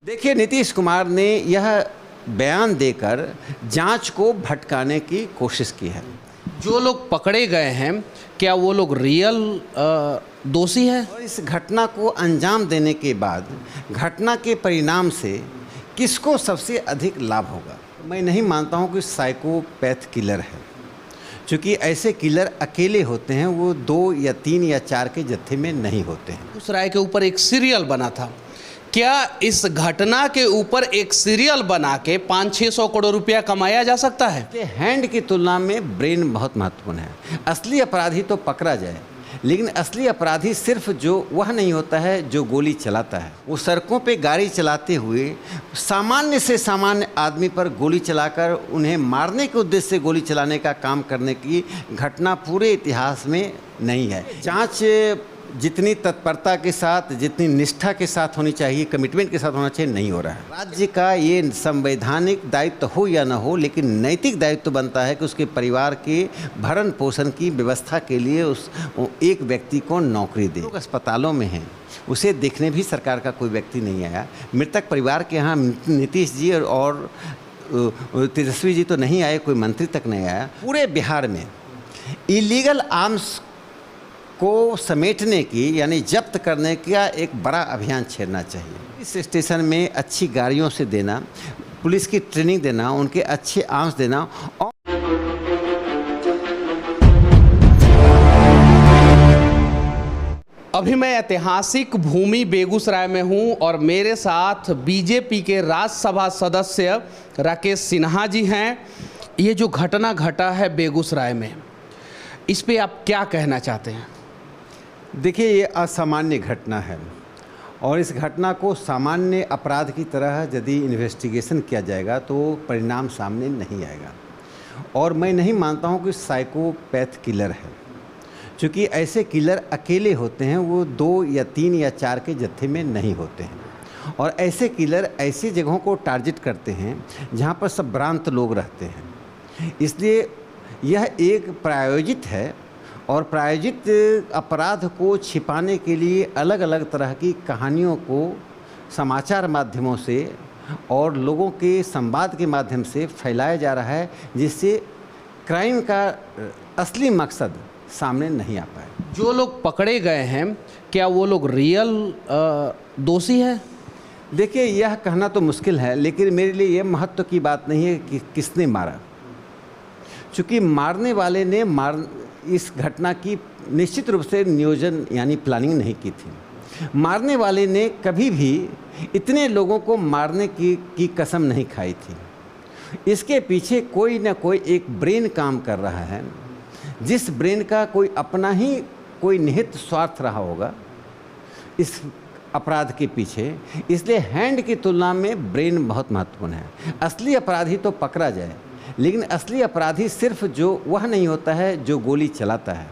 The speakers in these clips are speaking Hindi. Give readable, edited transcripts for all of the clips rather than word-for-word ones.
देखिए, नीतीश कुमार ने यह बयान देकर जांच को भटकाने की कोशिश की है। जो लोग पकड़े गए हैं क्या वो लोग रियल दोषी हैं? और इस घटना को अंजाम देने के बाद घटना के परिणाम से किसको सबसे अधिक लाभ होगा? मैं नहीं मानता हूं कि साइकोपैथ किलर है, क्योंकि ऐसे किलर अकेले होते हैं, वो 2 या 3 या 4 के जत्थे में नहीं होते हैं। उस राय के ऊपर एक सीरियल बना था। क्या इस घटना के ऊपर एक सीरियल बना के 500-600 करोड़ रुपया कमाया जा सकता है? हैंड की तुलना में ब्रेन बहुत महत्वपूर्ण है। असली अपराधी तो पकड़ा जाए, लेकिन असली अपराधी सिर्फ जो वह नहीं होता है जो गोली चलाता है। वो सड़कों पे गाड़ी चलाते हुए सामान्य से सामान्य आदमी पर गोली चलाकर उन्हें मारने के उद्देश्य से गोली चलाने का काम करने की घटना पूरे इतिहास में नहीं है। जांच जितनी तत्परता के साथ, जितनी निष्ठा के साथ होनी चाहिए, कमिटमेंट के साथ होना चाहिए, नहीं हो रहा है। राज्य का ये संवैधानिक दायित्व हो या न हो, लेकिन नैतिक दायित्व बनता है कि उसके परिवार के भरण पोषण की व्यवस्था के लिए उस एक व्यक्ति को नौकरी दे। लोग अस्पतालों में हैं, उसे देखने भी सरकार का कोई व्यक्ति नहीं आया। मृतक परिवार के यहाँ नीतीश जी और तेजस्वी जी तो नहीं आए, कोई मंत्री तक नहीं आया। पूरे बिहार में इलीगल आर्म्स को समेटने की यानी जब्त करने का एक बड़ा अभियान छेड़ना चाहिए। इस स्टेशन में अच्छी गाड़ियों से देना, पुलिस की ट्रेनिंग देना, उनके अच्छे आर्म्स देना। और अभी मैं ऐतिहासिक भूमि बेगूसराय में हूं और मेरे साथ बीजेपी के राज्यसभा सदस्य राकेश सिन्हा जी हैं। ये जो घटना घटा है बेगूसराय में, इस पे आप क्या कहना चाहते हैं? देखिए, ये असामान्य घटना है और इस घटना को सामान्य अपराध की तरह यदि इन्वेस्टिगेशन किया जाएगा तो परिणाम सामने नहीं आएगा। और मैं नहीं मानता हूँ कि साइकोपैथ किलर है, क्योंकि ऐसे किलर अकेले होते हैं, वो 2 या 3 या 4 के जत्थे में नहीं होते हैं। और ऐसे किलर ऐसी जगहों को टारगेट करते हैं जहाँ पर सब भ्रांत लोग रहते हैं। इसलिए यह एक प्रायोजित है और प्रायोजित अपराध को छिपाने के लिए अलग अलग तरह की कहानियों को समाचार माध्यमों से और लोगों के संवाद के माध्यम से फैलाया जा रहा है, जिससे क्राइम का असली मकसद सामने नहीं आ पाए। जो लोग पकड़े गए हैं क्या वो लोग रियल दोषी हैं? देखिए, यह कहना तो मुश्किल है, लेकिन मेरे लिए यह महत्व की बात नहीं है कि किसने मारा, चूँकि मारने वाले ने इस घटना की निश्चित रूप से नियोजन यानी प्लानिंग नहीं की थी। मारने वाले ने कभी भी इतने लोगों को मारने की कसम नहीं खाई थी। इसके पीछे कोई ना कोई एक ब्रेन काम कर रहा है, जिस ब्रेन का कोई अपना ही कोई निहित स्वार्थ रहा होगा इस अपराध के पीछे। इसलिए हैंड की तुलना में ब्रेन बहुत महत्वपूर्ण है। असली अपराधी तो पकड़ा जाए, लेकिन असली अपराधी सिर्फ जो वह नहीं होता है जो गोली चलाता है।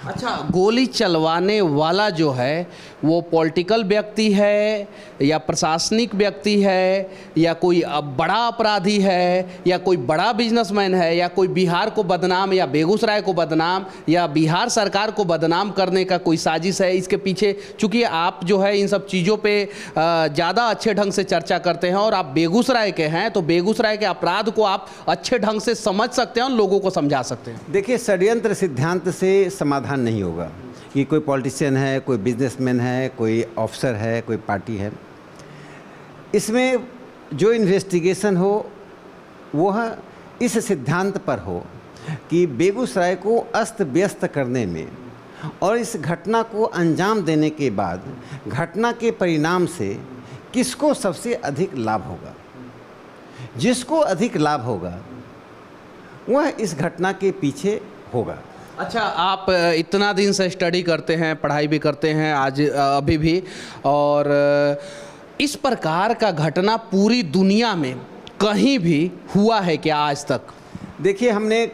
अच्छा, गोली चलवाने वाला जो है वो पॉलिटिकल व्यक्ति है या प्रशासनिक व्यक्ति है या कोई बड़ा अपराधी है या कोई बड़ा बिजनेसमैन है या कोई बिहार को बदनाम या बेगूसराय को बदनाम या बिहार सरकार को बदनाम करने का कोई साजिश है इसके पीछे? चूँकि आप जो है इन सब चीज़ों पे ज़्यादा अच्छे ढंग से चर्चा करते हैं और आप बेगूसराय के हैं, तो बेगूसराय के अपराध को आप अच्छे ढंग से समझ सकते हैं और लोगों को समझा सकते हैं। देखिए, षड्यंत्र सिद्धांत से समाधान नहीं होगा कि कोई पॉलिटिशियन है, कोई बिजनेसमैन है, कोई ऑफिसर है, कोई पार्टी है। इसमें जो इन्वेस्टिगेशन हो वह इस सिद्धांत पर हो कि बेगूसराय को अस्त व्यस्त करने में और इस घटना को अंजाम देने के बाद घटना के परिणाम से किसको सबसे अधिक लाभ होगा। जिसको अधिक लाभ होगा वह इस घटना के पीछे होगा। अच्छा, आप इतना दिन से स्टडी करते हैं, पढ़ाई भी करते हैं आज अभी भी, और इस प्रकार का घटना पूरी दुनिया में कहीं भी हुआ है क्या आज तक? देखिए, हमने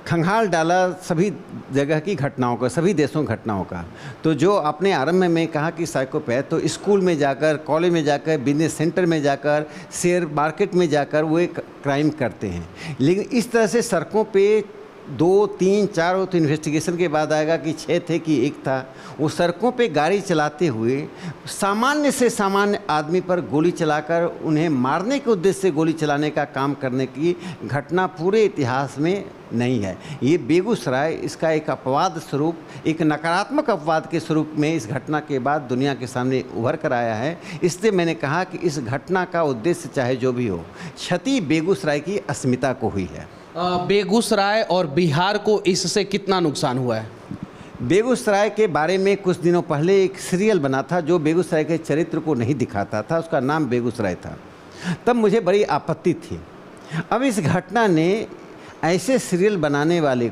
खंगाल डाला सभी जगह की घटनाओं का, सभी देशों की घटनाओं का। तो जो आपने आरंभ में कहा कि साइकोपैथ, तो स्कूल में जाकर, कॉलेज में जाकर, बिजनेस सेंटर में जाकर, शेयर मार्केट में जाकर वो एक क्राइम करते हैं। लेकिन इस तरह से सड़कों पे 2, 3, 4 हो तो इन्वेस्टिगेशन के बाद आएगा कि 6 थे कि 1 था। वो सड़कों पे गाड़ी चलाते हुए सामान्य से सामान्य आदमी पर गोली चलाकर उन्हें मारने के उद्देश्य से गोली चलाने का काम करने की घटना पूरे इतिहास में नहीं है। ये बेगूसराय इसका एक अपवाद स्वरूप, एक नकारात्मक अपवाद के स्वरूप में इस घटना के बाद दुनिया के सामने उभर कर आया है। इसलिए मैंने कहा कि इस घटना का उद्देश्य चाहे जो भी हो, क्षति बेगूसराय की अस्मिता को हुई है। बेगूसराय और बिहार को इससे कितना नुकसान हुआ है? बेगूसराय के बारे में कुछ दिनों पहले एक सीरियल बना था जो बेगूसराय के चरित्र को नहीं दिखाता था, उसका नाम बेगूसराय था। तब मुझे बड़ी आपत्ति थी। अब इस घटना ने ऐसे सीरियल बनाने वाले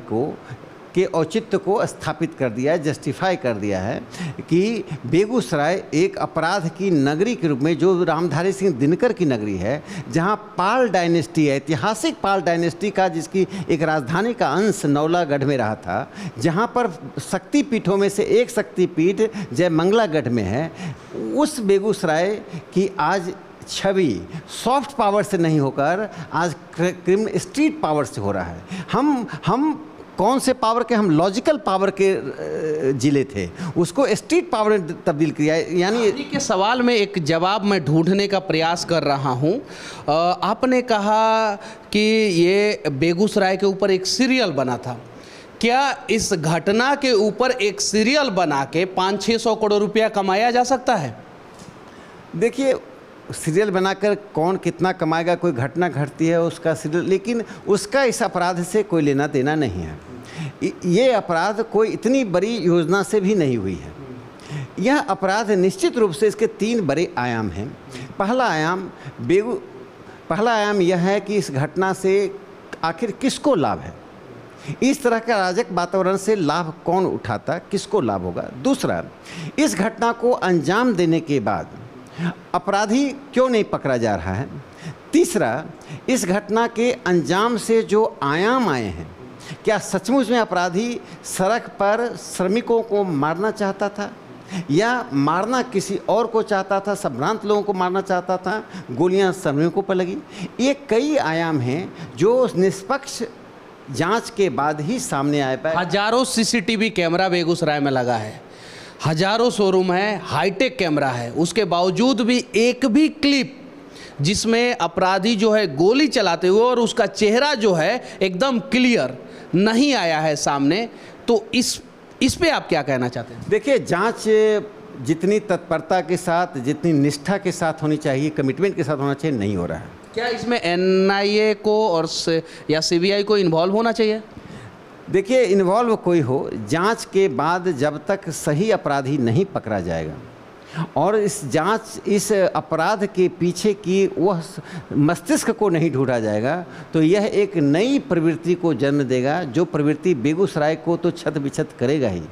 के औचित्य को स्थापित कर दिया है, जस्टिफाई कर दिया है कि बेगूसराय एक अपराध की नगरी के रूप में, जो रामधारी सिंह दिनकर की नगरी है, जहां पाल डायनेस्टी है, ऐतिहासिक पाल डायनेस्टी का, जिसकी एक राजधानी का अंश नौलागढ़ में रहा था, जहां पर शक्तिपीठों में से एक शक्तिपीठ जयमंगलागढ़ में है, उस बेगूसराय की आज छवि सॉफ्ट पावर से नहीं होकर आज स्ट्रीट पावर से हो रहा है। हम कौन से पावर के, हम लॉजिकल पावर के जिले थे, उसको स्ट्रीट पावर में तब्दील किया। यानी के सवाल में एक जवाब मैं ढूंढने का प्रयास कर रहा हूं। आपने कहा कि ये बेगूसराय के ऊपर एक सीरियल बना था। क्या इस घटना के ऊपर एक सीरियल बना के 500-600 करोड़ रुपया कमाया जा सकता है? देखिए, सीरियल बनाकर कौन कितना कमाएगा, कोई घटना घटती है उसका सीरियल, लेकिन उसका इस अपराध से कोई लेना देना नहीं है। ये अपराध कोई इतनी बड़ी योजना से भी नहीं हुई है। यह अपराध निश्चित रूप से, इसके 3 बड़े आयाम हैं। पहला आयाम यह है कि इस घटना से आखिर किसको लाभ है, इस तरह का अराजक वातावरण से लाभ कौन उठाता, किसको लाभ होगा। दूसरा, इस घटना को अंजाम देने के बाद अपराधी क्यों नहीं पकड़ा जा रहा है। तीसरा, इस घटना के अंजाम से जो आयाम आए हैं, क्या सचमुच में अपराधी सड़क पर श्रमिकों को मारना चाहता था या मारना किसी और को चाहता था, संभ्रांत लोगों को मारना चाहता था, गोलियां श्रमिकों पर लगी। ये कई आयाम हैं जो निष्पक्ष जांच के बाद ही सामने आ पाए। हजारों सीसीटीवी कैमरा बेगूसराय में लगा है, हजारों शोरूम है, हाईटेक कैमरा है, उसके बावजूद भी एक भी क्लिप जिसमें अपराधी जो है गोली चलाते हुए और उसका चेहरा जो है एकदम क्लियर नहीं आया है सामने। तो इस पे आप क्या कहना चाहते हैं? देखिए, जांच जितनी तत्परता के साथ, जितनी निष्ठा के साथ होनी चाहिए, कमिटमेंट के साथ होना चाहिए, नहीं हो रहा है। क्या इसमें NIA को और या CBI को इन्वॉल्व होना चाहिए? देखिए, इन्वॉल्व कोई हो, जांच के बाद जब तक सही अपराधी नहीं पकड़ा जाएगा और इस अपराध के पीछे की वह मस्तिष्क को नहीं ढूंढा जाएगा, तो यह एक नई प्रवृत्ति को जन्म देगा, जो प्रवृत्ति बेगूसराय को तो छत बिछत करेगा ही।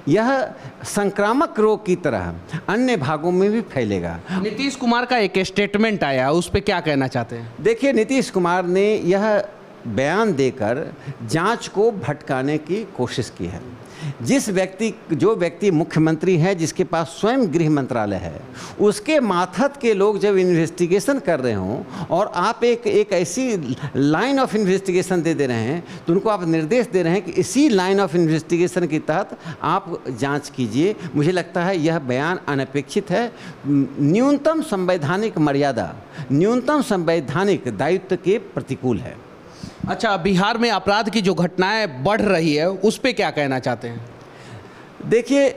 यह संक्रामक रोग की तरह अन्य भागों में भी फैलेगा। नीतीश कुमार का एक स्टेटमेंट आया, उस पर क्या कहना चाहते हैं? देखिए, नीतीश कुमार ने यह बयान देकर जांच को भटकाने की कोशिश की है। जो व्यक्ति मुख्यमंत्री है, जिसके पास स्वयं गृह मंत्रालय है, उसके माथत के लोग जब इन्वेस्टिगेशन कर रहे हों और आप एक ऐसी लाइन ऑफ इन्वेस्टिगेशन दे रहे हैं, तो उनको आप निर्देश दे रहे हैं कि इसी लाइन ऑफ इन्वेस्टिगेशन के तहत आप जांच कीजिए। मुझे लगता है यह बयान अनपेक्षित है। न्यूनतम संवैधानिक मर्यादा, न्यूनतम संवैधानिक दायित्व के प्रतिकूल है। अच्छा, बिहार में अपराध की जो घटनाएं बढ़ रही है, उस पे क्या कहना चाहते हैं? देखिए,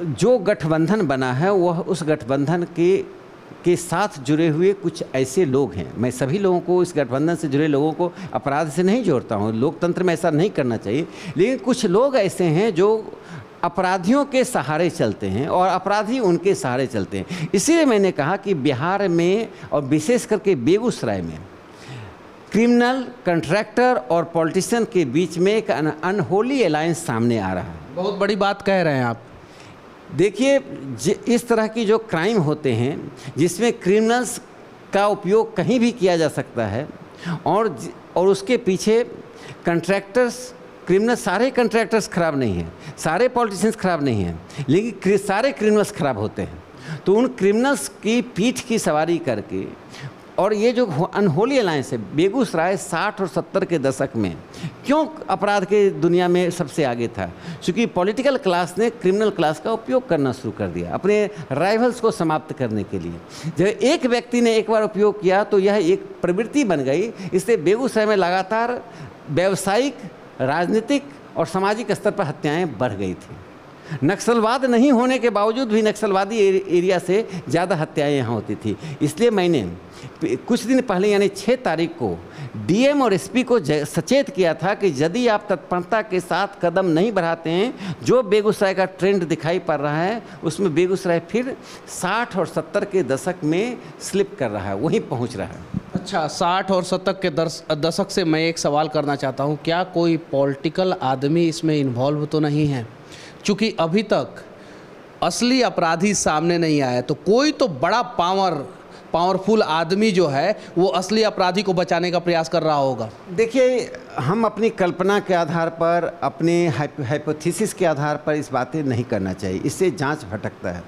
जो गठबंधन बना है वह उस गठबंधन के साथ जुड़े हुए कुछ ऐसे लोग हैं। मैं सभी लोगों को, इस गठबंधन से जुड़े लोगों को अपराध से नहीं जोड़ता हूँ, लोकतंत्र में ऐसा नहीं करना चाहिए, लेकिन कुछ लोग ऐसे हैं जो अपराधियों के सहारे चलते हैं और अपराधी उनके सहारे चलते हैं। इसीलिए मैंने कहा कि बिहार में और विशेष करके बेगूसराय में क्रिमिनल, कंट्रैक्टर और पॉलिटिशियन के बीच में एक अनहोली अलायंस सामने आ रहा है। बहुत बड़ी बात कह रहे हैं आप। देखिए, इस तरह की जो क्राइम होते हैं जिसमें क्रिमिनल्स का उपयोग कहीं भी किया जा सकता है और उसके पीछे कंट्रैक्टर्स, सारे कंट्रैक्टर्स खराब नहीं हैं, सारे पॉलिटिशियंस खराब नहीं हैं, लेकिन सारे क्रिमिनल्स खराब होते हैं। तो उन क्रिमिनल्स की पीठ की सवारी करके और ये जो अनहोली अलायंस है, बेगूसराय 60 और 70 के दशक में क्यों अपराध के दुनिया में सबसे आगे था? क्योंकि पॉलिटिकल क्लास ने क्रिमिनल क्लास का उपयोग करना शुरू कर दिया अपने राइवल्स को समाप्त करने के लिए। जब एक व्यक्ति ने एक बार उपयोग किया तो यह एक प्रवृत्ति बन गई। इससे बेगूसराय में लगातार व्यावसायिक, राजनीतिक और सामाजिक स्तर पर हत्याएं बढ़ गई थी। नक्सलवाद नहीं होने के बावजूद भी नक्सलवादी एरिया से ज़्यादा हत्याएं यहाँ होती थी। इसलिए मैंने कुछ दिन पहले यानी 6 तारीख को डीएम और एसपी को सचेत किया था कि यदि आप तत्परता के साथ कदम नहीं बढ़ाते हैं, जो बेगूसराय का ट्रेंड दिखाई पड़ रहा है उसमें बेगूसराय फिर 60 और 70 के दशक में स्लिप कर रहा है, वहीं पहुँच रहा है। अच्छा, 60 और 70 के दशक से मैं एक सवाल करना चाहता हूँ, क्या कोई पॉलिटिकल आदमी इसमें इन्वॉल्व तो नहीं है? चूँकि अभी तक असली अपराधी सामने नहीं आया, तो कोई तो बड़ा पावरफुल आदमी जो है वो असली अपराधी को बचाने का प्रयास कर रहा होगा। देखिए, हम अपनी कल्पना के आधार पर, अपने हाइपोथेसिस के आधार पर इस बातें नहीं करना चाहिए, इससे जांच भटकता है।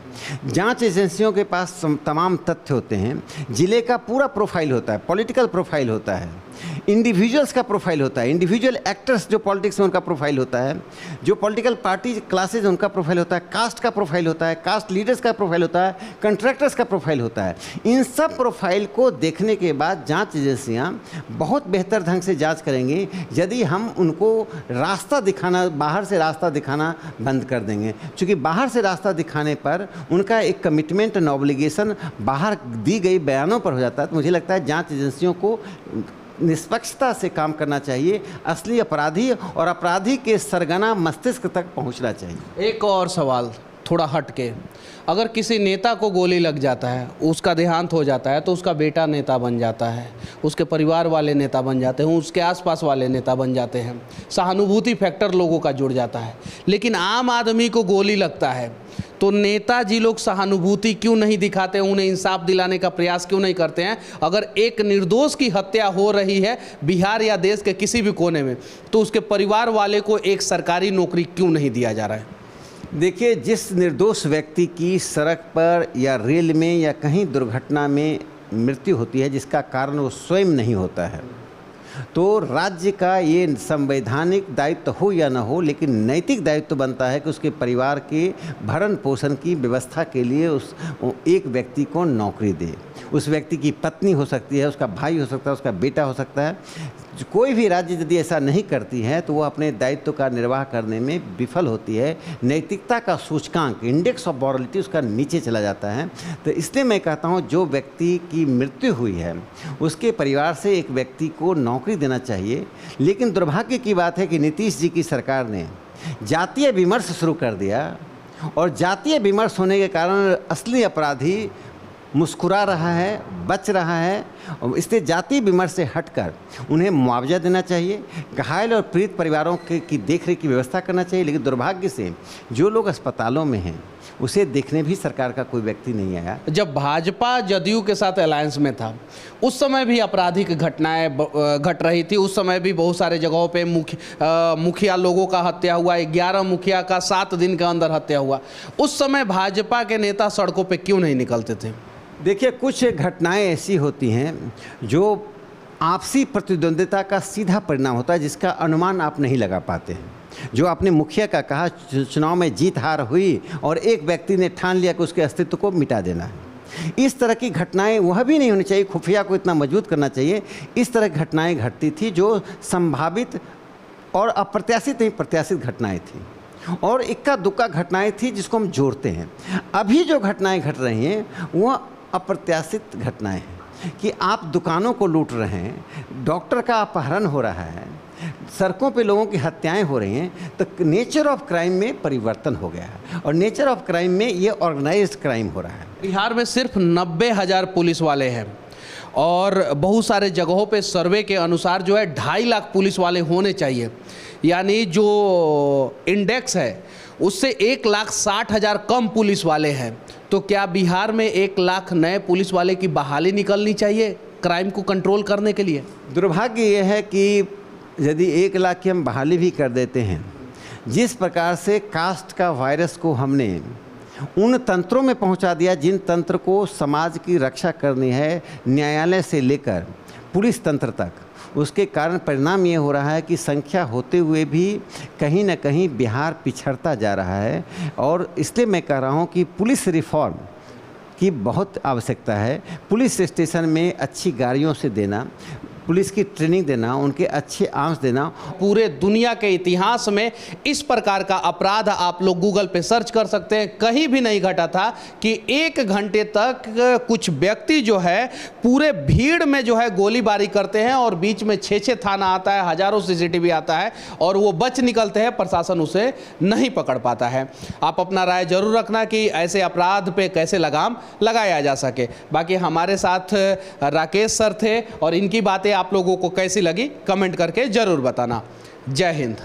जांच एजेंसियों के पास तमाम तथ्य होते हैं, जिले का पूरा प्रोफाइल होता है, पॉलिटिकल प्रोफाइल होता है, इंडिविजुअल्स का प्रोफाइल होता है, इंडिविजुअल एक्टर्स जो पॉलिटिक्स में उनका प्रोफाइल होता है, जो पॉलिटिकल पार्टी क्लासेज उनका प्रोफाइल होता है, कास्ट का प्रोफाइल होता है, कास्ट लीडर्स का प्रोफाइल होता है, कंट्रैक्टर्स का प्रोफाइल होता है। इन सब प्रोफाइल को देखने के बाद जांच एजेंसियां बहुत बेहतर ढंग से जांच करेंगी यदि हम उनको रास्ता दिखाना, बाहर से रास्ता दिखाना बंद कर देंगे। क्योंकि बाहर से रास्ता दिखाने पर उनका एक कमिटमेंट एंड ऑब्लिगेशन बाहर दी गई बयानों पर हो जाता है। तो मुझे लगता है जांच एजेंसियों को निष्पक्षता से काम करना चाहिए, असली अपराधी और अपराधी के सरगना मस्तिष्क तक पहुंचना चाहिए। एक और सवाल थोड़ा हट के, अगर किसी नेता को गोली लग जाता है, उसका देहांत हो जाता है, तो उसका बेटा नेता बन जाता है, उसके परिवार वाले नेता बन जाते हैं, उसके आसपास वाले नेता बन जाते हैं, सहानुभूति फैक्टर लोगों का जुड़ जाता है। लेकिन आम आदमी को गोली लगता है तो नेताजी लोग सहानुभूति क्यों नहीं दिखाते, उन्हें इंसाफ दिलाने का प्रयास क्यों नहीं करते हैं? अगर एक निर्दोष की हत्या हो रही है बिहार या देश के किसी भी कोने में, तो उसके परिवार वाले को एक सरकारी नौकरी क्यों नहीं दिया जा रहा है? देखिए, जिस निर्दोष व्यक्ति की सड़क पर या रेल में या कहीं दुर्घटना में मृत्यु होती है जिसका कारण वो स्वयं नहीं होता है, तो राज्य का ये संवैधानिक दायित्व हो या न हो, लेकिन नैतिक दायित्व बनता है कि उसके परिवार के भरण पोषण की व्यवस्था के लिए उस एक व्यक्ति को नौकरी दे। उस व्यक्ति की पत्नी हो सकती है, उसका भाई हो सकता है, उसका बेटा हो सकता है। कोई भी राज्य यदि ऐसा नहीं करती है तो वो अपने दायित्व का निर्वाह करने में विफल होती है। नैतिकता का सूचकांक, इंडेक्स ऑफ मॉरलिटी, उसका नीचे चला जाता है। तो इसलिए मैं कहता हूँ जो व्यक्ति की मृत्यु हुई है उसके परिवार से एक व्यक्ति को नौकरी देना चाहिए। लेकिन दुर्भाग्य की बात है कि नीतीश जी की सरकार ने जातीय विमर्श शुरू कर दिया और जातीय विमर्श होने के कारण असली अपराधी मुस्कुरा रहा है, बच रहा है। और इसलिए जाति विमर्श से हटकर उन्हें मुआवजा देना चाहिए, घायल और पीड़ित परिवारों की देखरेख की व्यवस्था करना चाहिए। लेकिन दुर्भाग्य से जो लोग अस्पतालों में हैं उसे देखने भी सरकार का कोई व्यक्ति नहीं आया। जब भाजपा जदयू के साथ अलायंस में था उस समय भी आपराधिक घटनाएं घट रही थी। उस समय भी बहुत सारे जगहों पे मुखिया लोगों का हत्या हुआ, 11 मुखिया का 7 दिन के अंदर हत्या हुआ। उस समय भाजपा के नेता सड़कों पे क्यों नहीं निकलते थे? देखिए, कुछ घटनाएं ऐसी होती हैं जो आपसी प्रतिद्वंद्विता का सीधा परिणाम होता है, जिसका अनुमान आप नहीं लगा पाते हैं। जो आपने मुखिया का कहा, चुनाव में जीत हार हुई और एक व्यक्ति ने ठान लिया कि उसके अस्तित्व को मिटा देना है। इस तरह की घटनाएं वह भी नहीं होनी चाहिए, खुफिया को इतना मजबूत करना चाहिए। इस तरह की घटनाएं घटती थी जो संभावित और अप्रत्याशित नहीं, प्रत्याशित घटनाएं थी और इक्का दुक्का घटनाएं थी जिसको हम जोड़ते हैं। अभी जो घटनाएं घट रही हैं वह अप्रत्याशित घटनाएं हैं कि आप दुकानों को लूट रहे हैं, डॉक्टर का अपहरण हो रहा है, सड़कों पे लोगों की हत्याएं हो रही हैं। तो नेचर ऑफ क्राइम में परिवर्तन हो गया है और नेचर ऑफ क्राइम में ये ऑर्गेनाइज्ड क्राइम हो रहा है। बिहार में सिर्फ 90,000 पुलिस वाले हैं और बहुत सारे जगहों पे सर्वे के अनुसार जो है 2.5 लाख पुलिस वाले होने चाहिए। यानी जो इंडेक्स है उससे 1,60,000 कम पुलिस वाले हैं। तो क्या बिहार में 1 लाख नए पुलिस वाले की बहाली निकलनी चाहिए क्राइम को कंट्रोल करने के लिए? दुर्भाग्य ये है कि यदि 1 लाख की हम बहाली भी कर देते हैं, जिस प्रकार से कास्ट का वायरस को हमने उन तंत्रों में पहुंचा दिया जिन तंत्र को समाज की रक्षा करनी है, न्यायालय से लेकर पुलिस तंत्र तक। उसके कारण परिणाम ये हो रहा है कि संख्या होते हुए भी कहीं ना कहीं बिहार पिछड़ता जा रहा है। और इसलिए मैं कह रहा हूँ कि पुलिस रिफॉर्म की बहुत आवश्यकता है। पुलिस स्टेशन में अच्छी गाड़ियों से देना, पुलिस की ट्रेनिंग देना, उनके अच्छे आर्म्स देना। पूरे दुनिया के इतिहास में इस प्रकार का अपराध आप लोग गूगल पे सर्च कर सकते हैं, कहीं भी नहीं घटा था कि 1 घंटे तक कुछ व्यक्ति जो है पूरे भीड़ में जो है गोलीबारी करते हैं और बीच में 6-6 थाना आता है, हजारों सीसीटीवी आता है और वो बच निकलते हैं, प्रशासन उसे नहीं पकड़ पाता है। आप अपना राय जरूर रखना कि ऐसे अपराध पे कैसे लगाम लगाया जा सके। बाकी हमारे साथ राकेश सर थे और इनकी बातें आप लोगों को कैसी लगी कमेंट करके जरूर बताना। जय हिंद।